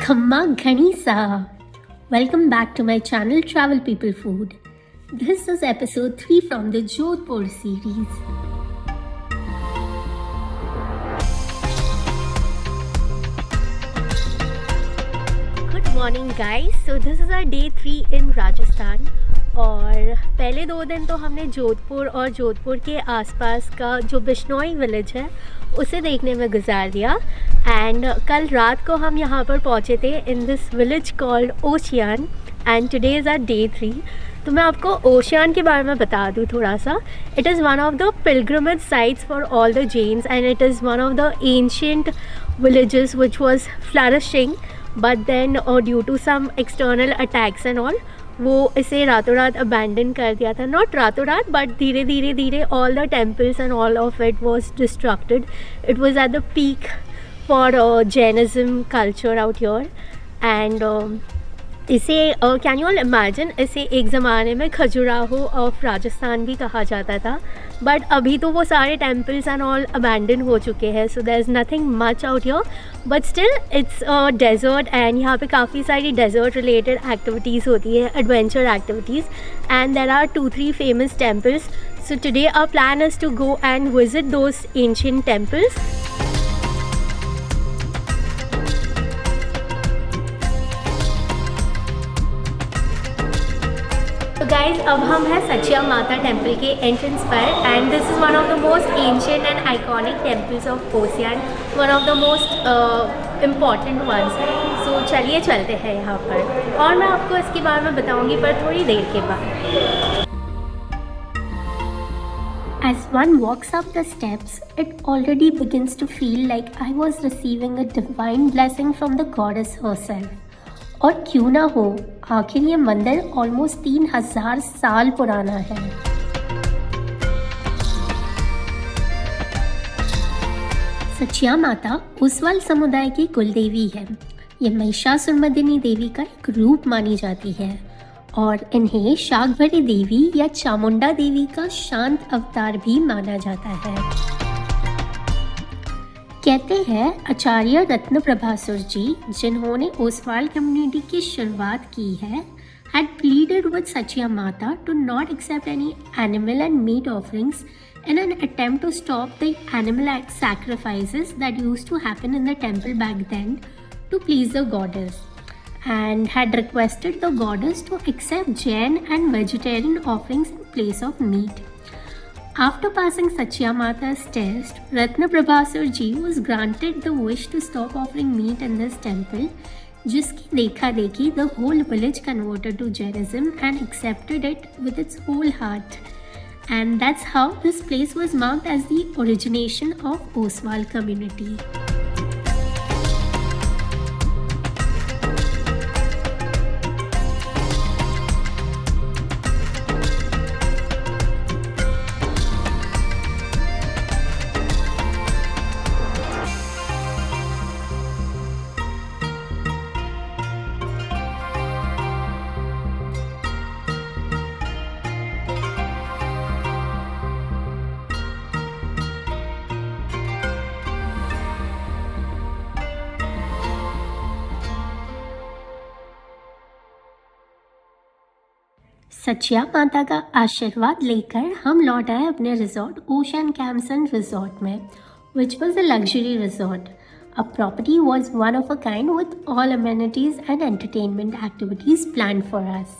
Khamma Ghanisa. Welcome back to my channel Travel People Food. This is episode 3 from the Jodhpur series. Good morning guys. So this is our day 3 in Rajasthan. और पहले 2 दिन तो हमने जोधपुर और जोधपुर के आसपास का जो बिश्नोई विलेज है उसे देखने में गुजार दिया। एंड कल रात को हम यहाँ पर पहुँचे थे in this village called Osian and today is our day 3। तो मैं आपको ओशियान के बारे में बता दूँ थोड़ा सा। It is one of the pilgrimage sites for all the Jains and it is one of the ancient villages which was flourishing, but then due to some external attacks and all वो इसे रातों रात अबैंडन कर दिया था। Not रातों रात but धीरे धीरे all the temples and all of it was distracted. It was at the peak for Jainism culture out here and इसे कैन यू ऑल इमेजिन, इसे एक ज़माने में खजुराहो ऑफ राजस्थान भी कहा जाता था, बट अभी तो वो सारे टेम्पल्स एंड ऑल अबैंडन हो चुके हैं। So there is nothing much out here, but still it's desert and यहाँ पे काफ़ी सारी डेजर्ट रिलेटेड एक्टिविटीज़ होती है, adventure activities, and there are 2-3 famous temples. So today our plan is to go and visit those ancient temples. तो guys अब हम हैं सचिया माता टेम्पल के एंट्रेंस पर and this is one of the most ancient and iconic temples of Osian, one of the most important ones. So चलिए चलते हैं यहाँ पर और मैं आपको इसके बारे में बताऊँगी पर थोड़ी देर के बाद। As one walks up the steps, it already begins to feel like I was receiving a divine blessing from the goddess herself. और क्यों ना हो, आखिर ये मंदिर ऑलमोस्ट 3000 साल पुराना है। सचिया माता उस्वाल समुदाय की कुलदेवी है। ये महिषासुरमर्दिनी देवी का एक रूप मानी जाती है और इन्हें शाकंभरी देवी या चामुंडा देवी का शांत अवतार भी माना जाता है। कहते हैं आचार्य रत्न प्रभासुर जी, जिन्होंने ओसवाल कम्युनिटी की शुरुआत की है, had pleaded with Sachiya Mata to not accept any animal and meat offerings in an attempt to stop the animal sacrifices that used to happen in the temple back then to please the goddess, and had requested the goddess to accept Jain and vegetarian offerings in place of meat. After passing Sachiya Mata's test, Ratna Prabhasur ji was granted the wish to stop offering meat in this temple, जिसकी देखा देखी the whole village converted to Jainism and accepted it with its whole heart. And that's how this place was marked as the origination of Oswal community. सचिया माता का आशीर्वाद लेकर हम लौट आए अपने resort ocean camps and resort में, which was a luxury resort. Our property was one of a kind with all amenities and entertainment activities planned for us.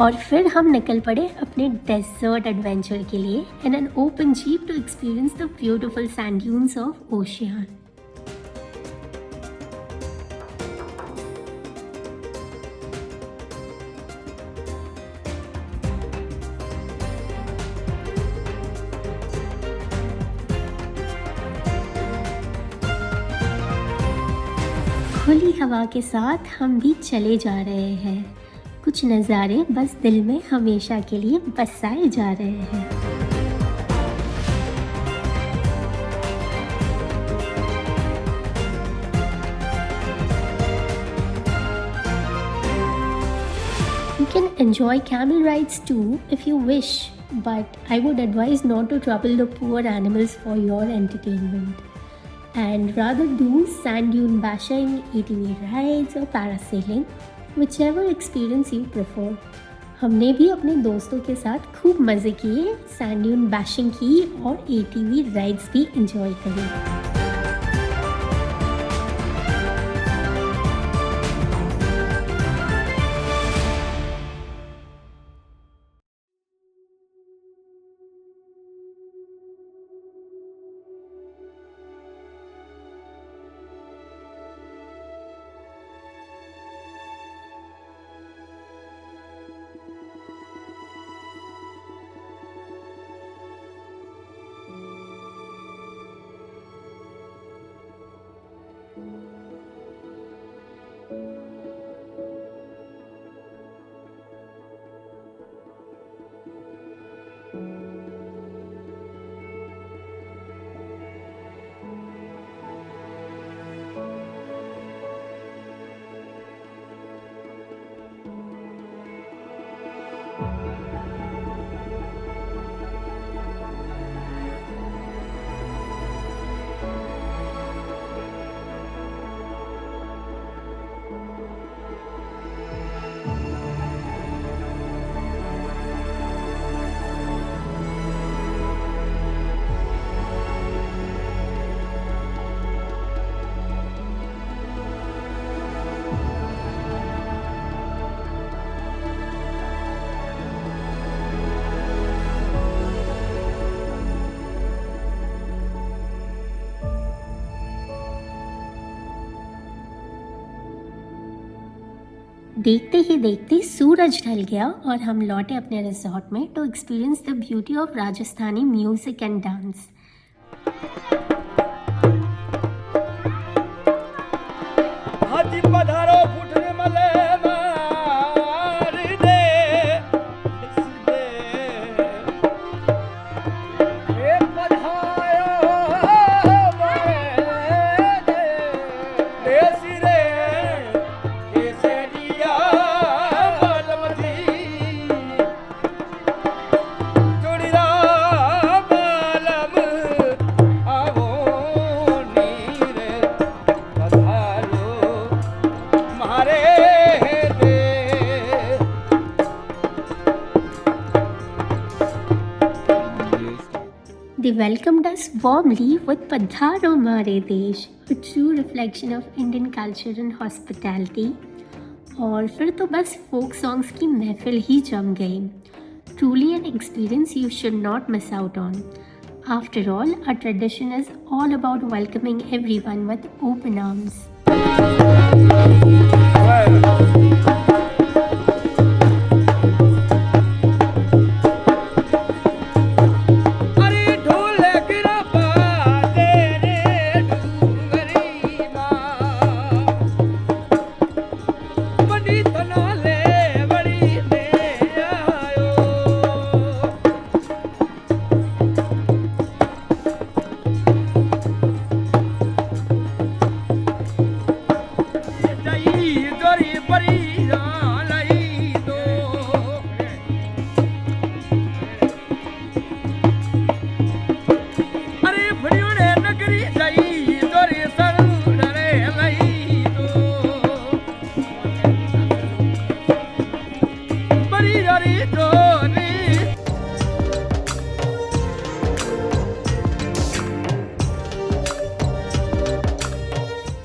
और फिर हम निकल पड़े अपने डेजर्ट एडवेंचर के लिए in an open jeep to experience the beautiful sand dunes of Osian. खुली हवा के साथ हम भी चले जा रहे हैं, कुछ नज़ारे बस दिल में हमेशा के लिए बसाए जा रहे हैं। You can enjoy camel rides too if you wish, but I would advise not to trouble the poor animals for your entertainment, and rather do sand dune bashing, ATV rides or parasailing, whichever experience you prefer. हमने भी अपने दोस्तों के साथ खूब मज़े किए, sand dune bashing की और ATV राइड्स भी एंजॉय करी। देखते ही देखते सूरज ढल गया और हम लौटे अपने रिजॉर्ट में to experience the beauty of Rajasthani music and dance. They welcomed us warmly with Padharo Mare Desh, a true reflection of Indian culture and hospitality. और फिर तो बस folk songs की महफिल ही जम गई। Truly an experience you should not miss out on. After all, our tradition is all about welcoming everyone with open arms.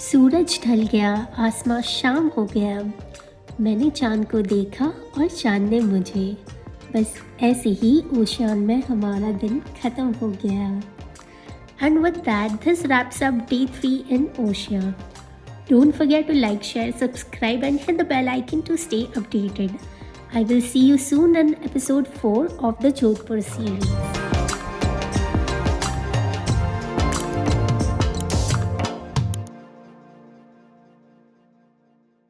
सूरज ढल गया, आसमां शाम हो गया। मैंने चांद को देखा और चांद ने मुझे। बस ऐसे ही ओशियन में हमारा दिन ख़त्म हो गया। And with that, this wraps up day 3 in Oshia. Don't forget to like, share, subscribe and hit the bell icon to stay updated. I will see you soon in episode 4 of the Jodhpur series.